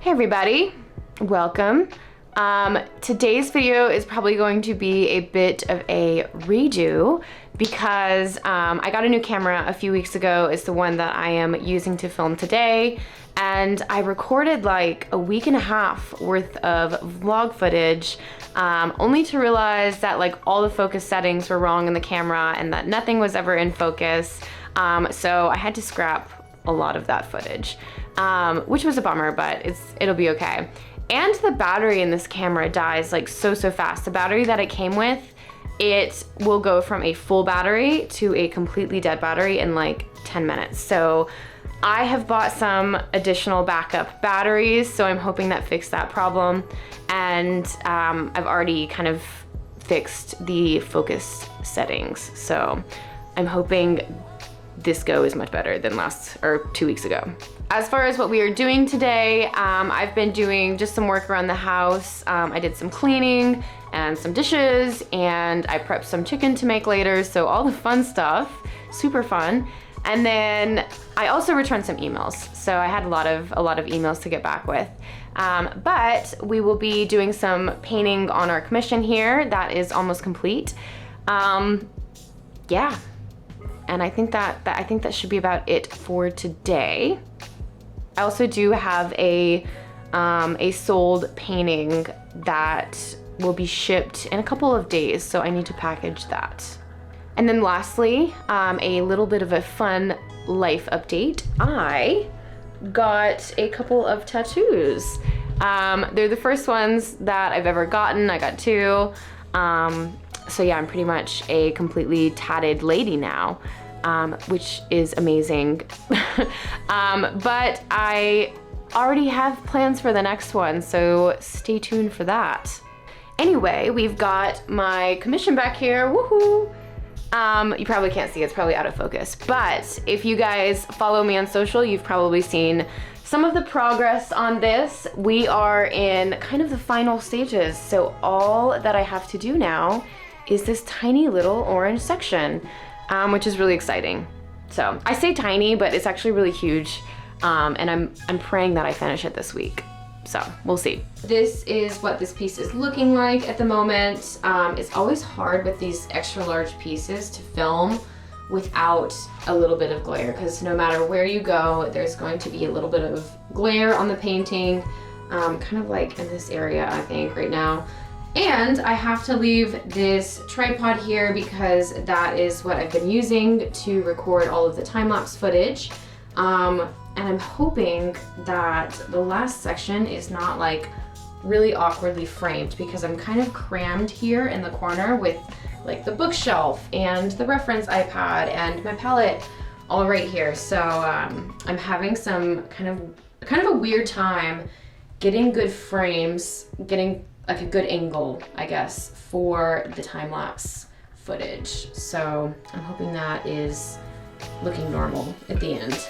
Hey everybody, welcome. Today's video is probably going to be a bit of a redo because I got a new camera a few weeks ago. It's the one that I am using to film today, and I recorded like a week and a half worth of vlog footage only to realize that like all the focus settings were wrong in the camera and that nothing was ever in focus. So I had to scrap a lot of that footage, which was a bummer, but it'll be okay. And the battery in this camera dies like so fast. The battery that it came with, it will go from a full battery to a completely dead battery in like 10 minutes. So I have bought some additional backup batteries, so I'm hoping that fixed that problem. And I've already kind of fixed the focus settings. So I'm hoping this go is much better than 2 weeks ago. As far as what we are doing today, I've been doing just some work around the house. I did some cleaning and some dishes, and I prepped some chicken to make later, so all the fun stuff, super fun. And then I also returned some emails, so I had a lot of emails to get back with. But we will be doing some painting on our commission here. That is almost complete. Yeah. And I think that should be about it for today. I also do have a sold painting that will be shipped in a couple of days, so I need to package that. And then lastly, a little bit of a fun life update. I got a couple of tattoos. They're the first ones that I've ever gotten. I got two. So yeah, I'm pretty much a completely tatted lady now, which is amazing. But I already have plans for the next one, so stay tuned for that. Anyway, we've got my commission back here, woohoo! You probably can't see, it's probably out of focus, but if you guys follow me on social, you've probably seen some of the progress on this. We are in kind of the final stages, so all that I have to do now is this tiny little orange section, which is really exciting. So I say tiny, but it's actually really huge, and I'm praying that I finish it this week. So we'll see. This is what this piece is looking like at the moment. It's always hard with these extra large pieces to film without a little bit of glare, because no matter where you go, there's going to be a little bit of glare on the painting, kind of like in this area, I think, right now. And I have to leave this tripod here because that is what I've been using to record all of the time-lapse footage. And I'm hoping that the last section is not like really awkwardly framed, because I'm kind of crammed here in the corner with like the bookshelf and the reference iPad and my palette all right here. So I'm having some kind of a weird time getting good frames, getting like a good angle, I guess, for the time-lapse footage. So I'm hoping that is looking normal at the end.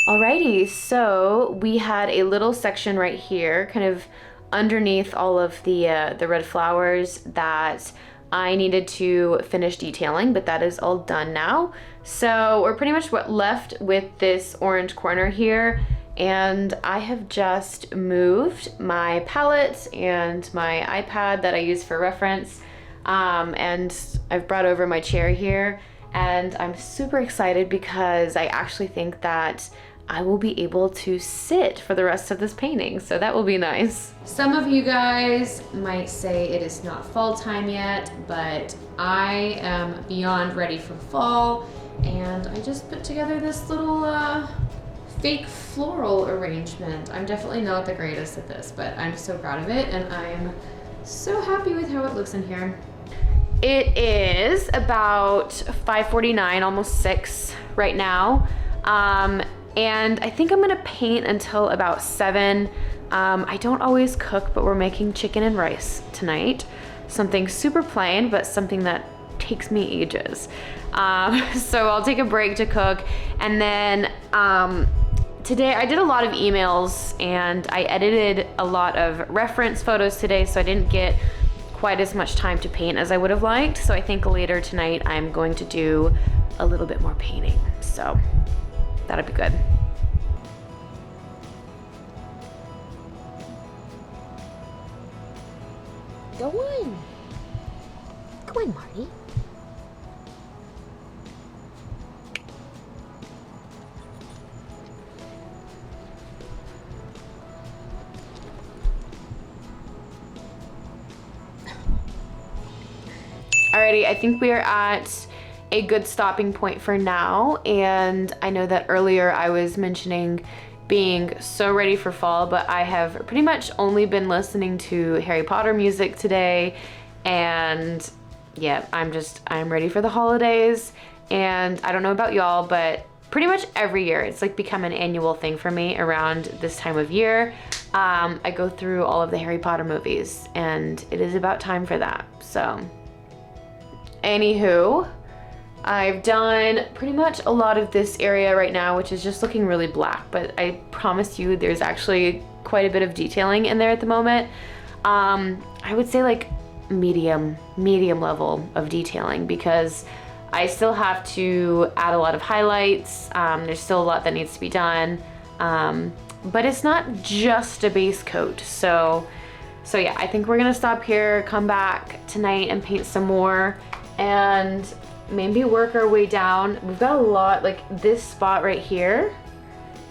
Alrighty, so we had a little section right here, kind of underneath all of the red flowers that I needed to finish detailing, but that is all done now. So we're pretty much left with this orange corner here, and I have just moved my palette and my iPad that I use for reference, and I've brought over my chair here, and I'm super excited because I actually think that I will be able to sit for the rest of this painting, so that will be nice. Some of you guys might say it is not fall time yet, but I am beyond ready for fall, and I just put together this little fake floral arrangement. I'm definitely not the greatest at this, but I'm so proud of it, and I'm so happy with how it looks in here. It is about 5:49, almost 6 right now. And I think I'm gonna paint until about 7. I don't always cook, but we're making chicken and rice tonight. Something super plain, but something that takes me ages. So I'll take a break to cook, and then today I did a lot of emails and I edited a lot of reference photos today, so I didn't get quite as much time to paint as I would have liked. So I think later tonight I'm going to do a little bit more painting. So that'll be good. Go on. Go on, Marty. Alrighty, I think we are at a good stopping point for now, and I know that earlier I was mentioning being so ready for fall, but I have pretty much only been listening to Harry Potter music today, and yeah, I'm ready for the holidays. And I don't know about y'all, but pretty much every year it's like become an annual thing for me around this time of year. I go through all of the Harry Potter movies, and it is about time for that. So anywho, I've done pretty much a lot of this area right now, which is just looking really black, but I promise you there's actually quite a bit of detailing in there at the moment. I would say like medium level of detailing, because I still have to add a lot of highlights. There's still a lot that needs to be done, but it's not just a base coat. So yeah, I think we're gonna stop here, come back tonight and paint some more, and maybe work our way down. We've got a lot, like this spot right here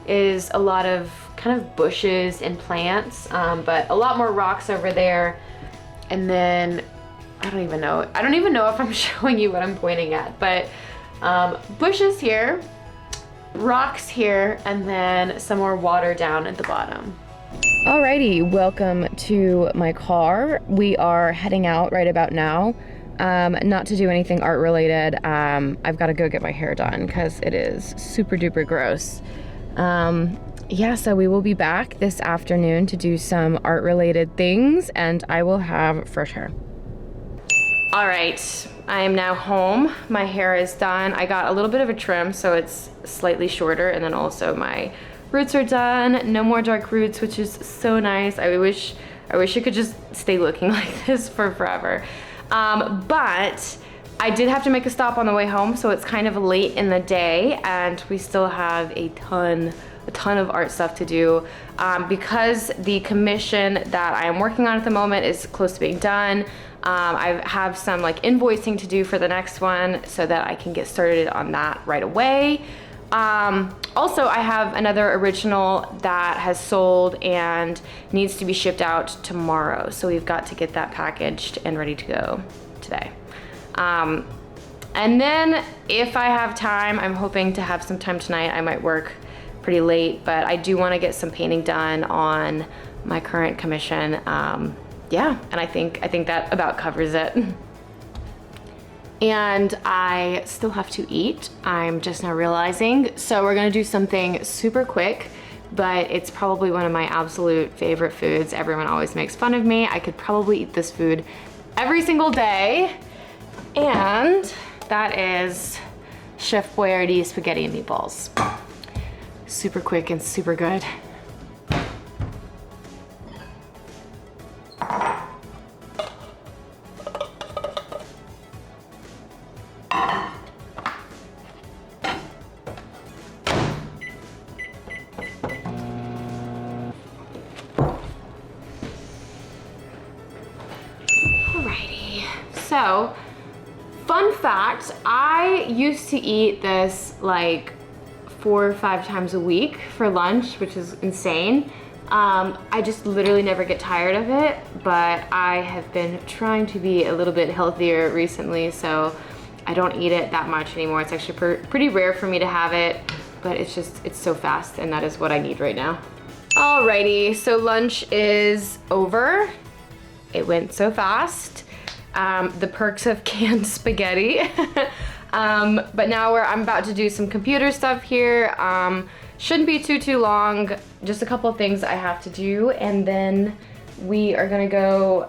is a lot of kind of bushes and plants, but a lot more rocks over there. And then I don't even know if I'm showing you what I'm pointing at, but bushes here, rocks here, and then some more water down at the bottom. Alrighty, welcome to my car. We are heading out right about now. Not to do anything art related. I've got to go get my hair done because it is super duper gross. Yeah, so we will be back this afternoon to do some art related things, and I will have fresh hair. All right, I am now home. My hair is done. I got a little bit of a trim, so it's slightly shorter, and then also my roots are done. No more dark roots, which is so nice. I wish it could just stay looking like this for forever. But I did have to make a stop on the way home, so it's kind of late in the day, and we still have a ton of art stuff to do, because the commission that I am working on at the moment is close to being done. I have some like invoicing to do for the next one so that I can get started on that right away. Also, I have another original that has sold and needs to be shipped out tomorrow, so we've got to get that packaged and ready to go today. And then if I have time, I'm hoping to have some time tonight. I might work pretty late, but I do want to get some painting done on my current commission. Yeah, and I think that about covers it. And I still have to eat. I'm just now realizing. So we're gonna do something super quick, but it's probably one of my absolute favorite foods. Everyone always makes fun of me. I could probably eat this food every single day. And that is Chef Boyardee spaghetti and meatballs. Super quick and super good. Alrighty, so fun fact, I used to eat this like 4 or 5 times a week for lunch, which is insane. I just literally never get tired of it, but I have been trying to be a little bit healthier recently, so I don't eat it that much anymore. It's actually pretty rare for me to have it, but it's so fast, and that is what I need right now. Alrighty, so lunch is over. It went so fast. The perks of canned spaghetti. But now I'm about to do some computer stuff here. Shouldn't be too long. Just a couple of things I have to do, and then we are gonna go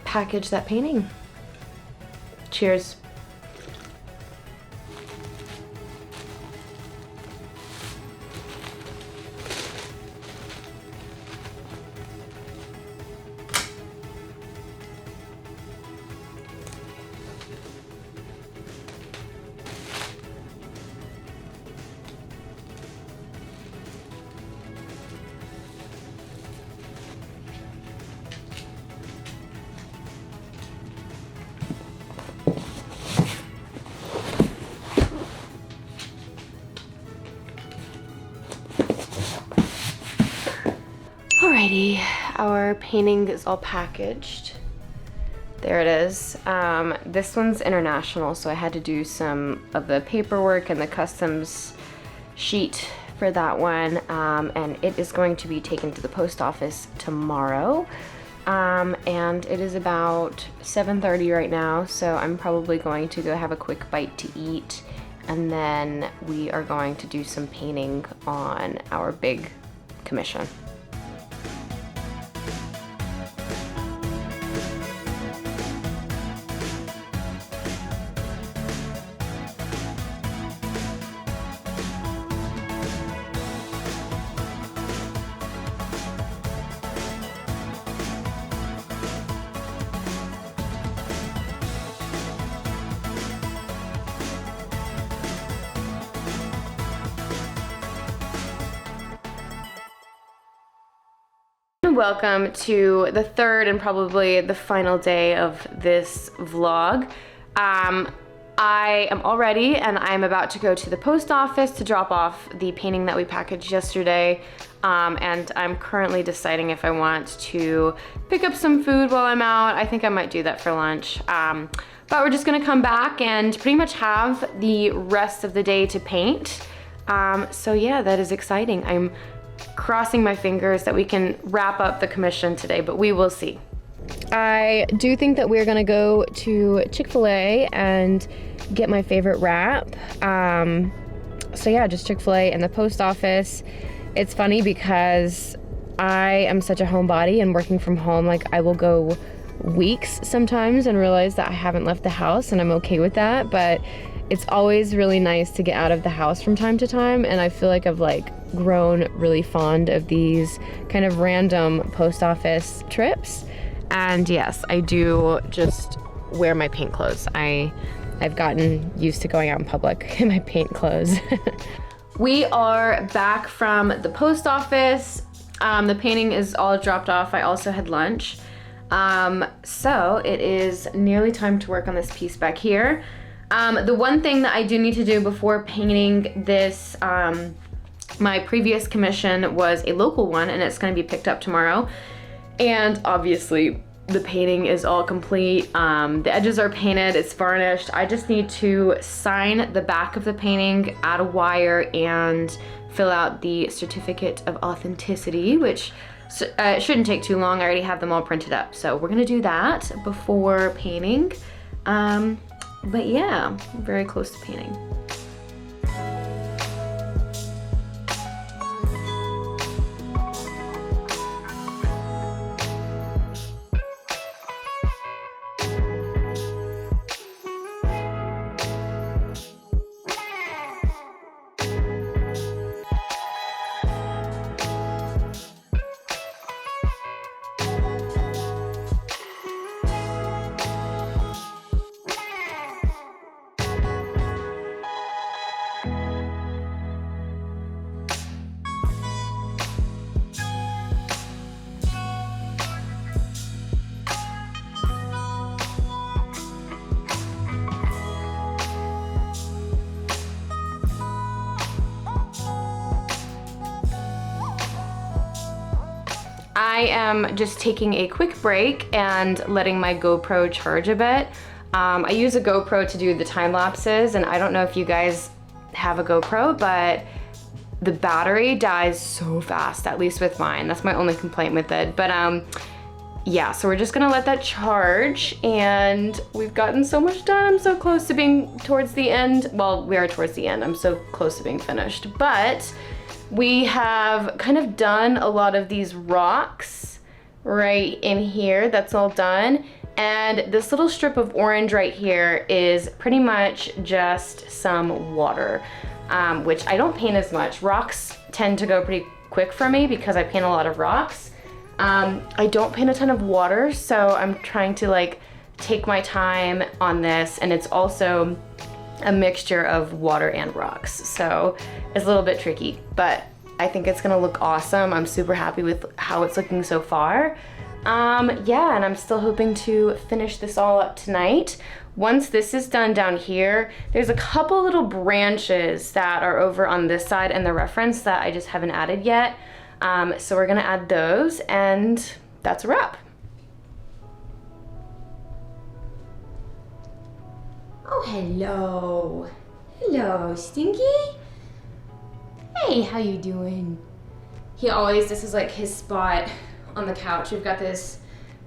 package that painting. Cheers. Alrighty, our painting is all packaged. There it is. This one's international, so I had to do some of the paperwork and the customs sheet for that one, and it is going to be taken to the post office tomorrow. And it is about 7:30 right now, so I'm probably going to go have a quick bite to eat, and then we are going to do some painting on our big commission. Welcome to the third and probably the final day of this vlog. I am all ready and I'm about to go to the post office to drop off the painting that we packaged yesterday. And I'm currently deciding if I want to pick up some food while I'm out. I think I might do that for lunch. But we're just gonna come back and pretty much have the rest of the day to paint. So yeah, that is exciting. I'm crossing my fingers that we can wrap up the commission today, but we will see. I do think that we're gonna go to Chick-fil-A and get my favorite wrap. So yeah, just Chick-fil-A and the post office. It's funny because I am such a homebody and working from home, like I will go weeks sometimes and realize that I haven't left the house, and I'm okay with that, but it's always really nice to get out of the house from time to time, and I feel like I've grown really fond of these kind of random post office trips. And yes, I do just wear my paint clothes. I've gotten used to going out in public in my paint clothes. We are back from the post office. The painting is all dropped off. I also had lunch. So it is nearly time to work on this piece back here. The one thing that I do need to do before painting this, my previous commission was a local one, and it's going to be picked up tomorrow. And obviously the painting is all complete. The edges are painted, it's varnished. I just need to sign the back of the painting, add a wire, and fill out the certificate of authenticity, which shouldn't take too long. I already have them all printed up. So we're gonna do that before painting. But yeah, I'm very close to painting. I am just taking a quick break and letting my GoPro charge a bit. I use a GoPro to do the time lapses, and I don't know if you guys have a GoPro, but the battery dies so fast, at least with mine. That's my only complaint with it. But yeah, so we're just gonna let that charge, and we've gotten so much done. I'm so close to being towards the end. Well, we are towards the end. I'm so close to being finished, but we have kind of done a lot of these rocks right in here. That's all done. And this little strip of orange right here is pretty much just some water, which I don't paint as much. Rocks tend to go pretty quick for me because I paint a lot of rocks. I don't paint a ton of water, so I'm trying to take my time on this, and it's also a mixture of water and rocks, so it's a little bit tricky, but I think it's gonna look awesome. I'm super happy with how it's looking so far. Yeah, and I'm still hoping to finish this all up tonight. Once this is done down here, there's a couple little branches that are over on this side in the reference that I just haven't added yet. So we're gonna add those, and that's a wrap. Oh, hello. Hello, Stinky. Hey, how you doing? This is like his spot on the couch. We've got this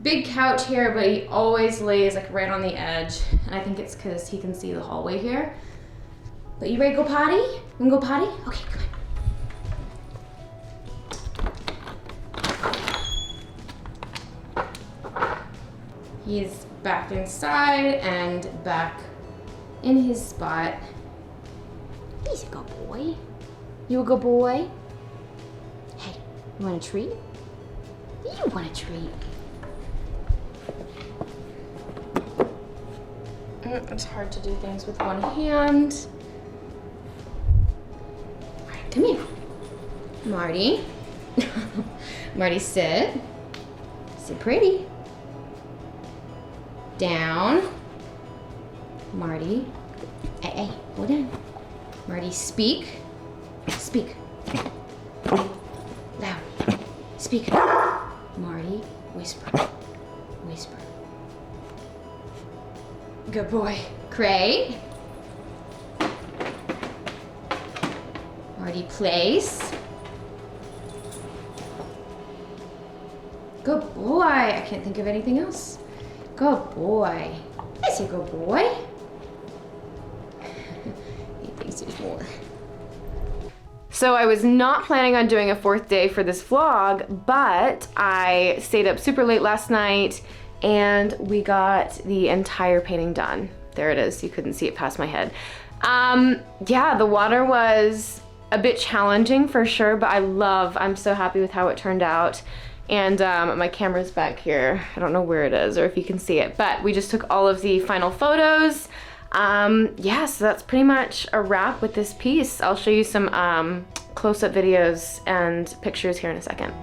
big couch here, but he always lays like right on the edge. And I think it's because he can see the hallway here. But you ready to go potty? You wanna go potty? Okay, come on. He's back inside and back in his spot. He's a good boy. You a good boy? Hey, you want a treat? You want a treat? It's hard to do things with one hand. All right, come here. Marty. Marty, sit. Sit pretty. Down. Marty. Hey, hold on. Marty, speak. Speak. Loud. Speak. Marty, whisper. Whisper. Good boy. Cray. Marty, place. Good boy. I can't think of anything else. Good boy. That's a good boy. He thinks there's more. So I was not planning on doing a 4th day for this vlog, but I stayed up super late last night and we got the entire painting done. There it is, you couldn't see it past my head. Yeah, the water was a bit challenging for sure, but I'm so happy with how it turned out. And my camera's back here. I don't know where it is or if you can see it, but we just took all of the final photos. Yeah, so that's pretty much a wrap with this piece. I'll show you some close-up videos and pictures here in a second.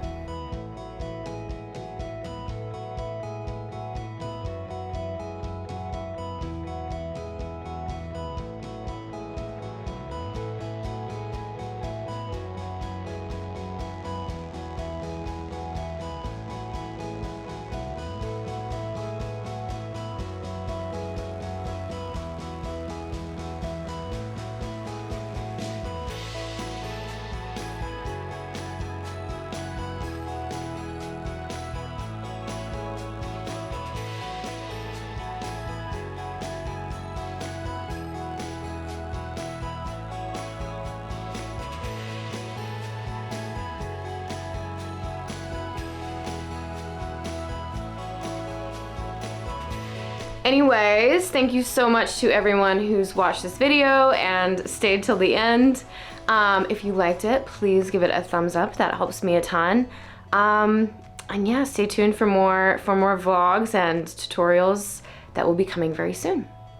Anyways, thank you so much to everyone who's watched this video and stayed till the end. If you liked it, please give it a thumbs up. That helps me a ton. And yeah, stay tuned for more vlogs and tutorials that will be coming very soon.